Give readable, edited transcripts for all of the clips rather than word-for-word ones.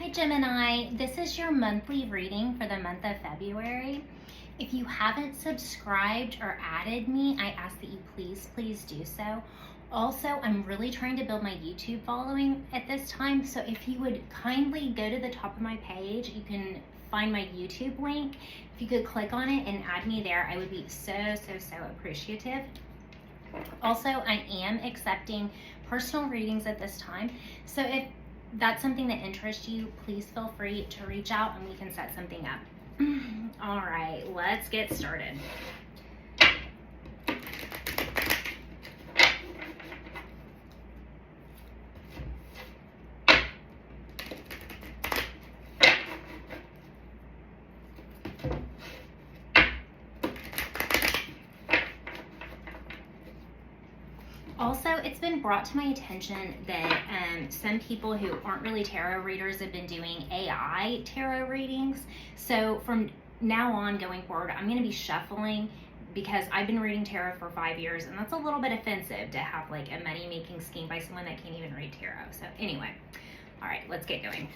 Hi Gemini, this is your monthly reading for the month of February. If you haven't subscribed or added me, I ask that you please do so. Also, I'm really trying to build my YouTube following at this time, so if you would kindly go to the top of my page, you can find my YouTube link. If you could click on it and add me there, I would be so appreciative. Also, I am accepting personal readings at this time, so if that's something that interests you, please feel free to reach out and we can set something up. All right, let's get started. Also, it's been brought to my attention that some people who aren't really tarot readers have been doing AI tarot readings. So from now on going forward, I'm going to be shuffling because I've been reading tarot for 5 years, and that's a little bit offensive to have like a money-making scheme by someone that can't even read tarot. So anyway, all right, let's get going.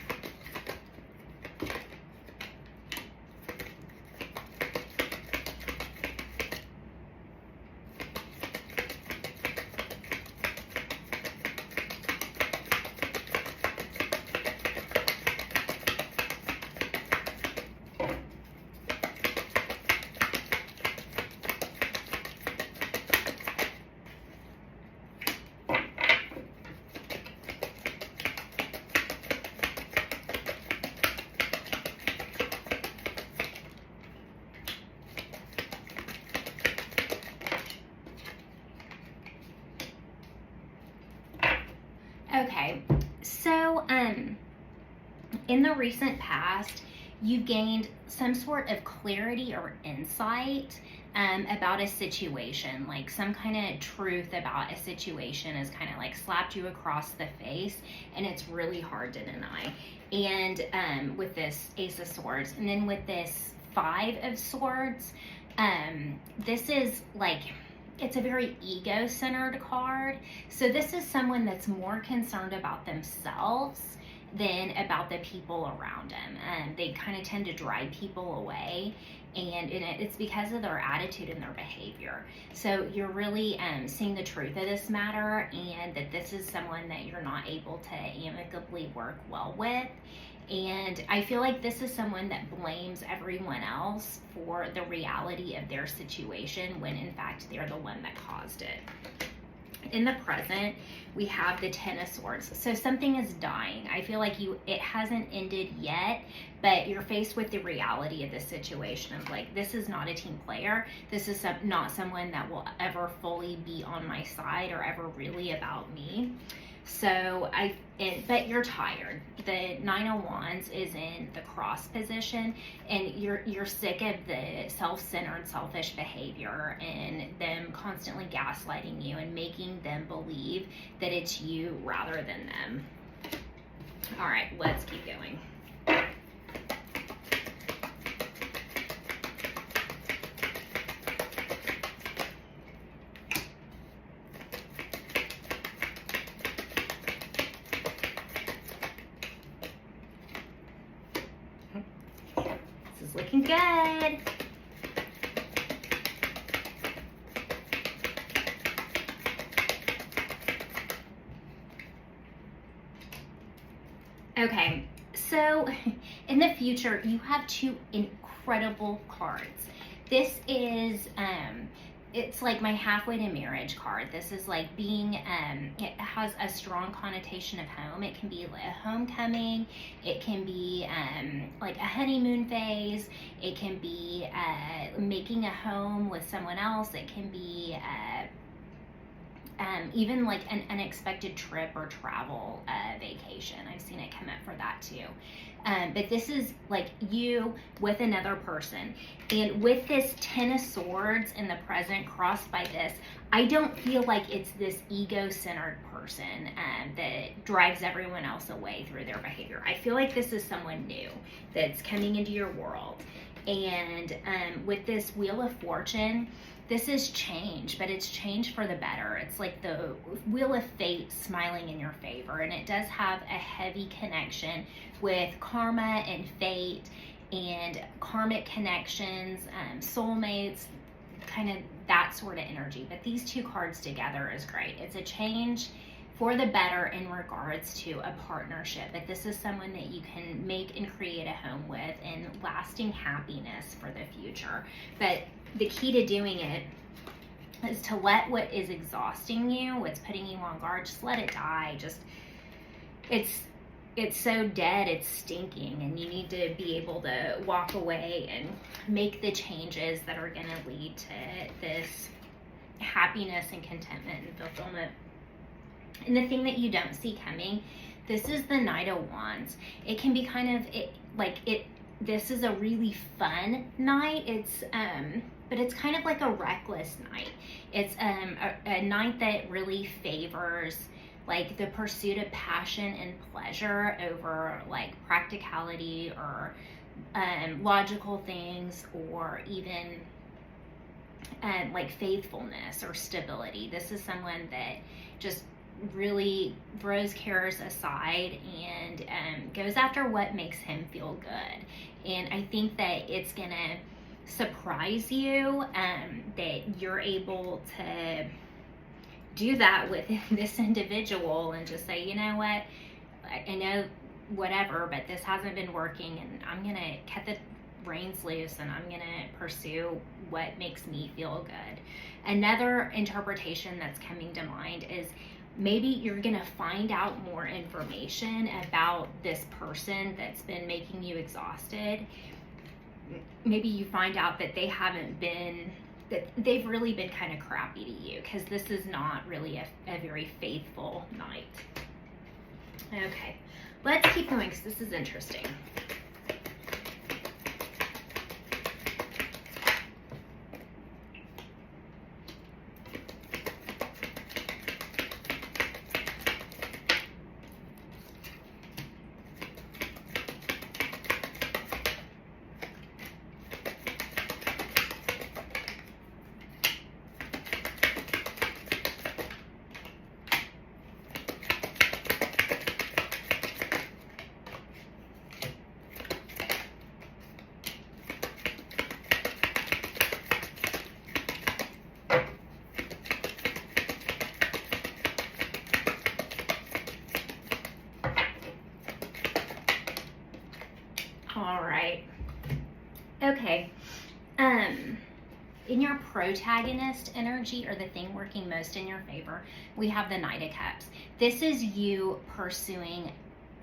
Okay, so in the recent past, you gained some sort of clarity or insight about a situation, like some kind of truth about a situation is kind of like slapped you across the face, and it's really hard to deny. And with this Ace of Swords, and then with this Five of Swords, this is like, it's a very ego-centered card. So this is someone that's more concerned about themselves than about the people around them. They kind of tend to drive people away, and it's because of their attitude and their behavior. So you're really seeing the truth of this matter, and that this is someone that you're not able to amicably work well with. And I feel like this is someone that blames everyone else for the reality of their situation, when in fact they're the one that caused it. In the present, we have the Ten of Swords. So something is dying. I feel like it hasn't ended yet, but you're faced with the reality of the situation of like, this is not a team player. This is not someone that will ever fully be on my side or ever really about me. So but you're tired. The Nine of Wands is in the cross position, and you're sick of the self-centered, selfish behavior and them constantly gaslighting you and making them believe that it's you rather than them. All right, let's keep going. This is looking good. Okay, so in the future, you have two incredible cards. This is, it's like my halfway to marriage card. This is like being, it has a strong connotation of home. It can be like a homecoming. It can be like a honeymoon phase. It can be making a home with someone else. It can be even like an unexpected trip or travel vacation. I've seen it come up for that too. But this is like you with another person. And with this Ten of Swords in the present crossed by this, I don't feel like it's this ego-centered person that drives everyone else away through their behavior. I feel like this is someone new that's coming into your world. And with this Wheel of Fortune, this is change, but it's change for the better. It's like the Wheel of Fate smiling in your favor, and it does have a heavy connection with karma and fate and karmic connections, soulmates, kind of that sort of energy. But these two cards together is great. It's a change for the better in regards to a partnership, but this is someone that you can make and create a home with and lasting happiness for the future. But the key to doing it is to let what is exhausting you, what's putting you on guard, just let it die. Just it's so dead, it's stinking, and you need to be able to walk away and make the changes that are going to lead to this happiness and contentment and fulfillment. And the thing that you don't see coming, this is the Knight of Wands. It can be kind of this is a really fun night. But it's kind of like a reckless night. It's a night that really favors like the pursuit of passion and pleasure over like practicality or logical things, or even like faithfulness or stability. This is someone that just really throws cares aside and goes after what makes him feel good. And I think that it's gonna surprise you that you're able to do that with this individual and just say, you know what, I know whatever, but this hasn't been working, and I'm gonna cut the reins loose and I'm gonna pursue what makes me feel good. Another interpretation that's coming to mind is maybe you're gonna find out more information about this person that's been making you exhausted. Maybe you find out that that they've really been kind of crappy to you, because this is not really a very faithful night. Okay, let's keep going because this is interesting. All right. Okay. In your protagonist energy, or the thing working most in your favor, we have the Knight of Cups. This is you pursuing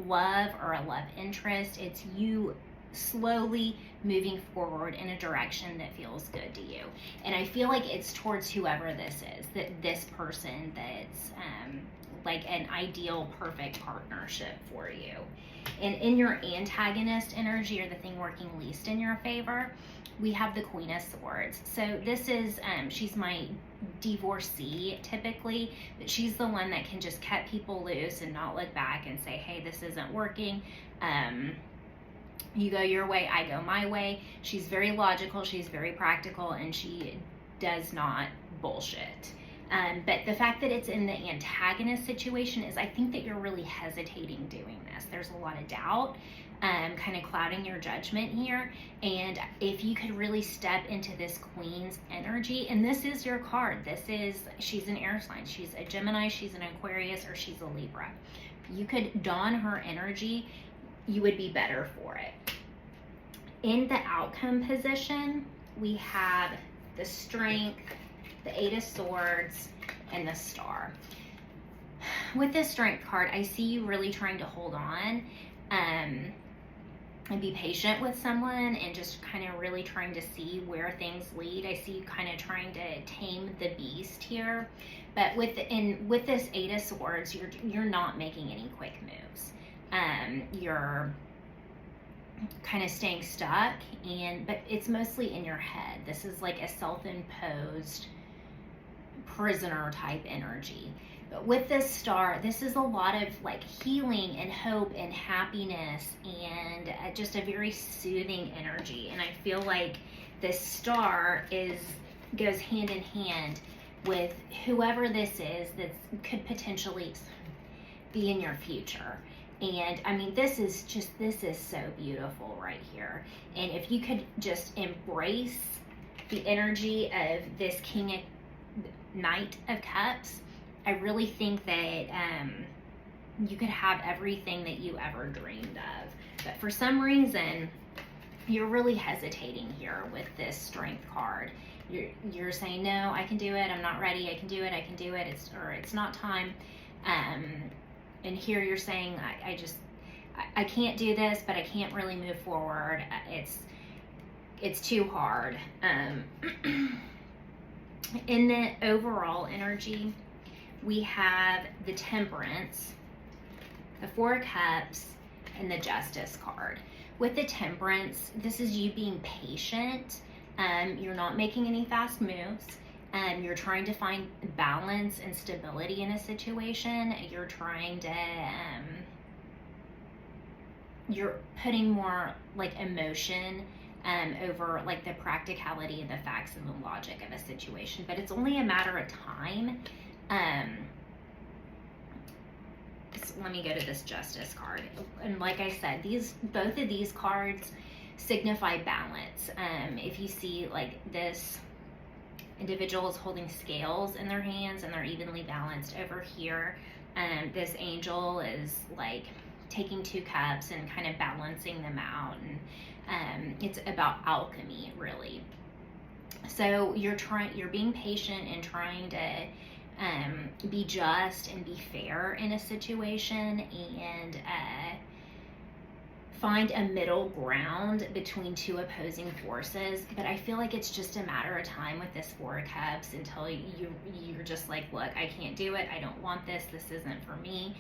love or a love interest. It's you slowly moving forward in a direction that feels good to you. And I feel like it's towards whoever this is, that this person that's like an ideal, perfect partnership for you. And in your antagonist energy, or the thing working least in your favor, we have the Queen of Swords. So this is, she's my divorcee typically, but she's the one that can just cut people loose and not look back and say, hey, this isn't working. You go your way, I go my way. She's very logical, she's very practical, and she does not bullshit. But the fact that it's in the antagonist situation is, I think that you're really hesitating doing this. There's a lot of doubt, kind of clouding your judgment here. And if you could really step into this Queen's energy, and this is your card, she's an air sign, she's a Gemini, she's an Aquarius, or she's a Libra. You could don her energy, you would be better for it. In the outcome position, we have the Strength, the Eight of Swords, and the Star. With this Strength card, I see you really trying to hold on and be patient with someone, and just kind of really trying to see where things lead. I see you kind of trying to tame the beast here. But with this Eight of Swords, you're not making any quick moves. You're kind of staying stuck, but it's mostly in your head. This is like a self-imposed prisoner type energy. But with this star, this is a lot of like healing and hope and happiness and just a very soothing energy. And I feel like this star goes hand in hand with whoever this is that could potentially be in your future. And I mean, this is so beautiful right here. And if you could just embrace the energy of this Knight of Cups, I really think that you could have everything that you ever dreamed of. But for some reason, you're really hesitating here with this Strength card. You're saying, no, I can do it. I'm not ready. I can do it. I can do it. It's not time. And here you're saying, I can't do this, but I can't really move forward. It's too hard. In the overall energy, we have the Temperance, the Four of Cups, and the Justice card. With the Temperance, this is you being patient. You're not making any fast moves. You're trying to find balance and stability in a situation. You're trying to, you're putting more like emotion over like the practicality and the facts and the logic of a situation. But it's only a matter of time. So let me go to this Justice card. And like I said, both of these cards signify balance. If you see like this individual is holding scales in their hands and they're evenly balanced over here. This angel is like taking 2 cups and kind of balancing them out. And it's about alchemy, really. So you're being patient and trying to be just and be fair in a situation, and find a middle ground between 2 opposing forces. But I feel like it's just a matter of time with this Four of Cups until you're just like, look, I can't do it. I don't want this. This isn't for me.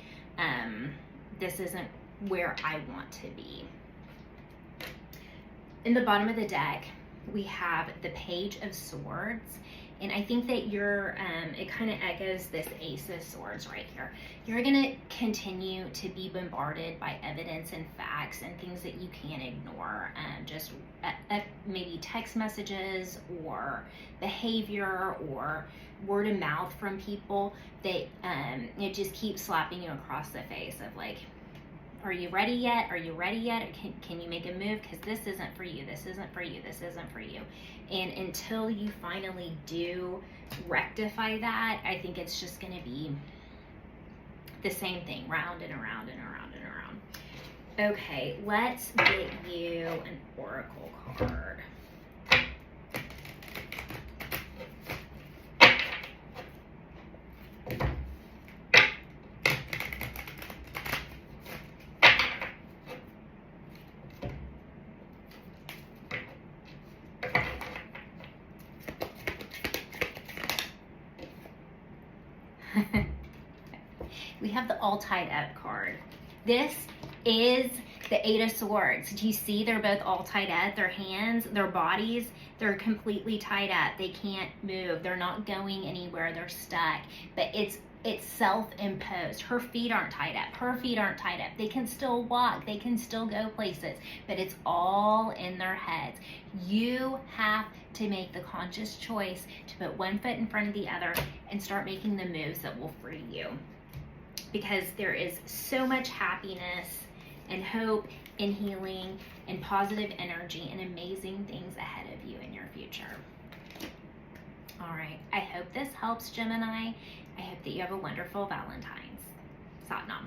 This isn't where I want to be. In the bottom of the deck, we have the Page of Swords. And I think that it kind of echoes this Ace of Swords right here. You're going to continue to be bombarded by evidence and facts and things that you can't ignore. Just maybe text messages or behavior or word of mouth from people that it just keeps slapping you across the face of like, are you ready yet? Are you ready yet? Can you make a move? Because this isn't for you. This isn't for you. This isn't for you. And until you finally do rectify that, I think it's just going to be the same thing, round and around and around and around. Okay, let's get you an oracle card. We have the All Tied Up card. This is the Eight of Swords. Do you see they're both all tied up? Their hands, their bodies, they're completely tied up. They can't move. They're not going anywhere. They're stuck. But it's self-imposed. Her feet aren't tied up. Her feet aren't tied up. They can still walk. They can still go places. But it's all in their heads. You have to make the conscious choice to put one foot in front of the other and start making the moves that will free you. Because there is so much happiness and hope and healing and positive energy and amazing things ahead of you in your future. All right, I hope this helps, Gemini. I hope that you have a wonderful Valentine's. Satnam.